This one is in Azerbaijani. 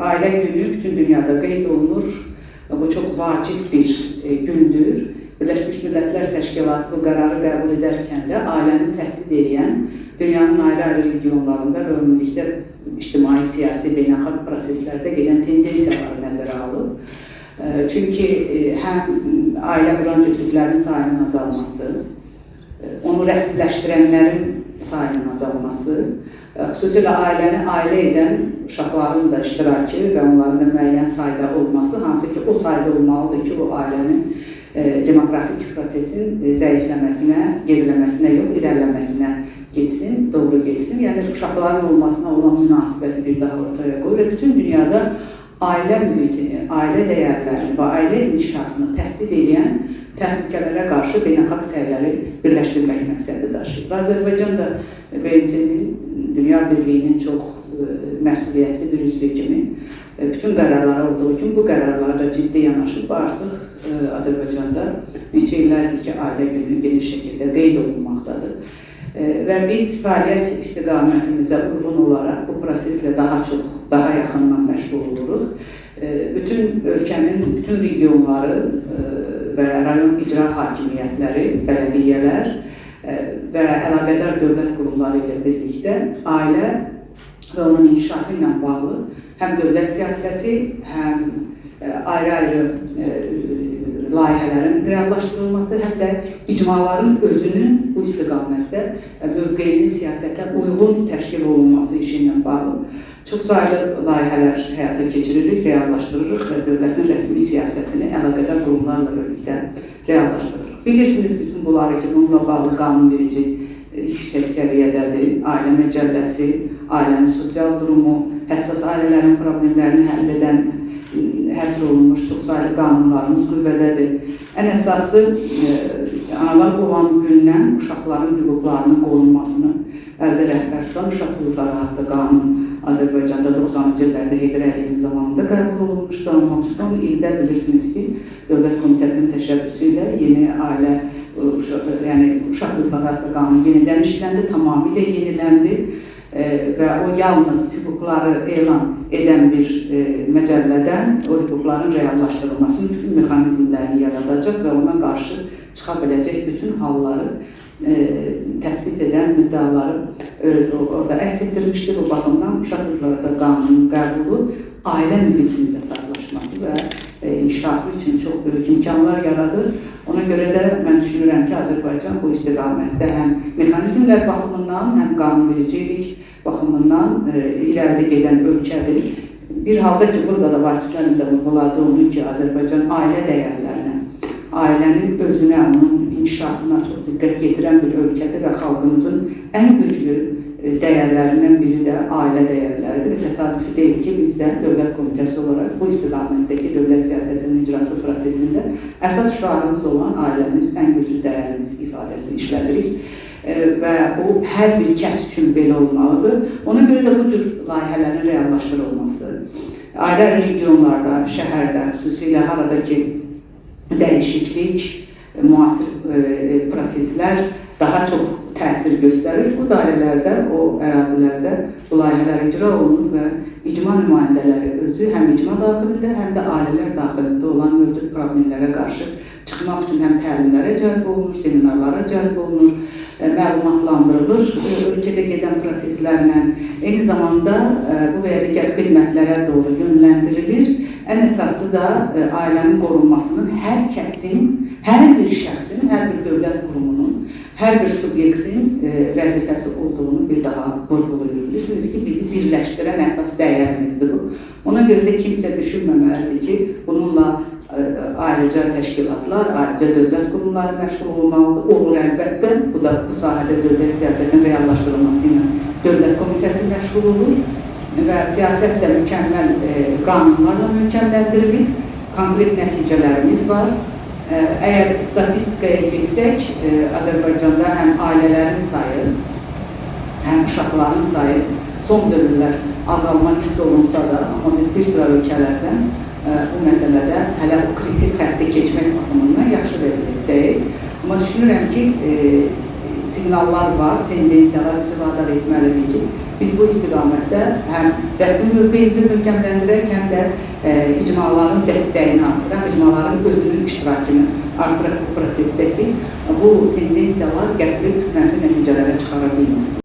Aile günü bütün dünyada qeyd olunur. Bu çok vacib bir gündür. Birləşmiş Millətlər Təşkilatı bu qərarı qəbul edərkən də ailəni təhdid edən dünyanın ayrı-ayrı regionlarında və ümumilikdə ictimai, siyasi, beynəlxalq proseslərdə gedən tendensiyaları nəzərə alıb. Çünki həm ailə quran cütlüklərinin sayının azalması, onu rəsmiləşdirənlərin sayının azalması, xüsusilə ailəni ailə edən uşaqların da iştirakı və onların da müəyyən sayda olması, hansı ki o sayda olmalıdır ki, o ailənin demografik prosesin zəifləməsinə, geriləməsinə yox, irəliləməsinə getsin, doğru getsin. Yəni, uşaqların olmasına olan münasibəti bir daha ortaya qoyur və bütün dünyada ailə mühitini, ailə dəyərlərini və ailə inkişafını təhdid edən təhlükələrə qarşı beynəlxalq səyləri birləşdirmək məqsədi daşıyır. Azərbaycan da BMT-nin, Dünya Birliyinin çox məsuliyyətli bir üzvü kimi bütün qərarlara olduğu kimi bu qərarlara da ciddi yanaşıb artıq Azərbaycanda neçə illərdir ki, ailə günü geniş şəkildə qeyd olunmaqdadır. Və biz fəaliyyət istiqamətimizə uyğun olaraq bu proseslə daha çox, daha yaxından məşğul oluruq. Bütün ölkənin, bütün regionları və rayon icra hakimiyyətləri, bələdiyyələr və əlaqədar dövlət qurumları ilə birlikdə ailə və onun inkişafı ilə bağlı həm dövlət siyasəti, həm ayrı-ayrı layihələrin reallaşdırılması, həm də icmaların özünün bu istiqamətdə mövqeyinin siyasətə uyğun təşkil olunması işi ilə bağlı çox sayılı layihələr həyata keçiririk, reallaşdırırıq və dövlətin rəsmi siyasətini əlaqədar qurumlarla birlikdə reallaşdırırıq. Bilirsiniz bütün bunları ki, bununla bağlı qanunverici yüksək səviyyədədir. Ailə məcəlləsi, ailənin sosial durumu, həssas ailələrin problemlərini həll edən həsr olunmuş çox sayılı qanunlarımız qüvvədədir. Ən əsası, analar olan gündən uşaqların hüquqlarının qorunmasını əldə rəhbər tutan uşaq hüquqları haqqında qanun Azərbaycanda 90-cı illərdə Heydər Əliyevin zamanında qəbul olunmuşdu. Amma son ildə bilirsiniz ki, Dövlət Komitəsinin təşəbbüsü ilə yeni ailə, yəni uşaq hüquqları haqqında qanun yenidən işləndi, tamamilə yeniləndi. Və o yalnız hüquqları elan edən bir məcəllədən o hüquqların reallaşdırılmasının bütün mexanizmlərini yaradacaq və ona qarşı çıxa biləcək bütün halları təsbit edən müddəaları orada əks etdirmişdir. O baxımdan uşaq hüquqları qanunun qəbulu ailə mühitində sağlaşması və inkişafı üçün çox böyük imkanlar yaradır. Ona görə də mən düşünürəm ki, Azərbaycan bu istiqamətdə həm mexanizmlər baxımından, həm qanunvericilik baxımından irəlidə gedən ölkədir. Bir halda ki, burada da vasitlərin də vurguladığı onun ki, Azərbaycan ailə dəyərlərinə, ailənin özünə, onun inkişafına çox diqqət yetirən bir ölkədir və xalqımızın ən güclü dəyərlərindən biri də ailə dəyərləridir. Və təsadüfi deyil ki, biz də Dövlət Komitəsi olaraq bu istiqamətdəki dövlət siyasətinin icrası prosesində əsas şüarımız olan ailəmiz, ən güclü dəyərimiz ifadəsini işlədirik. Və o, hər bir kəs üçün belə olmalıdır. Ona görə də bu cür layihələrin reallaşdırılması, ailə regionlarda, şəhərdə, xüsusilə haradakı dəyişiklik, müasir proseslər daha çox təsir göstərir. Bu dairələrdə, o ərazilərdə bu layihələr icra olunur və icma nümayəndələri özü həm icma daxilində, həm də ailələr daxilində olan mövcud problemlərə qarşı çıxmaq üçün həm təlimlərə cəlb olunur, seminarlara cəlb olunur, məlumatlandırılır ölkədə gedən proseslərlə. Eyni zamanda bu və ya digər xidmətlərə doğru yönləndirilir. Ən əsası da ailənin qorunmasının hər kəsin, hər bir şəxsin, hər bir dövlət qurumunun, hər bir subyektin vəzifəsi olduğunu bir daha vurğulayır. Bilirsiniz ki, bizi birləşdirən əsas dəyərimizdir bu. Ona görə də kimsə düşünməməlidir ki, bununla ayrıca təşkilatlar, ayrıca dövlət qurumları məşğul olmalıdır. Olur əlbəttə, bu da bu sahədə dövlət siyasətinin reallaşdırılması ilə Dövlət Komitəsi məşğul olur və siyasət də mükəmməl qanunlarla mükəmməldirilir, konkret nəticələrimiz var. Əgər statistikaya getsək, Azərbaycanda həm ailələrin sayı, həm uşaqların sayı son dövrlər azalma hiss olunsa da, amma biz bir sıra ölkələrdən bu məsələdə hələ o kritik xətti keçmək baxımından yaxşı vəziyyətdəyik. Amma düşünürəm ki, siqnallar var, tendensiyalar bizi vadar etməlidir ki, biz bu istiqamətdə həm rəsmi mövqeyimizi möhkəmləndirək, həm də icmaların dəstəyini artıraq, icmaların özünün iştirakını artıraq bu prosesdə ki, bu tendensiyalar gətirib mənfi nəticələrə çıxara bilməsin.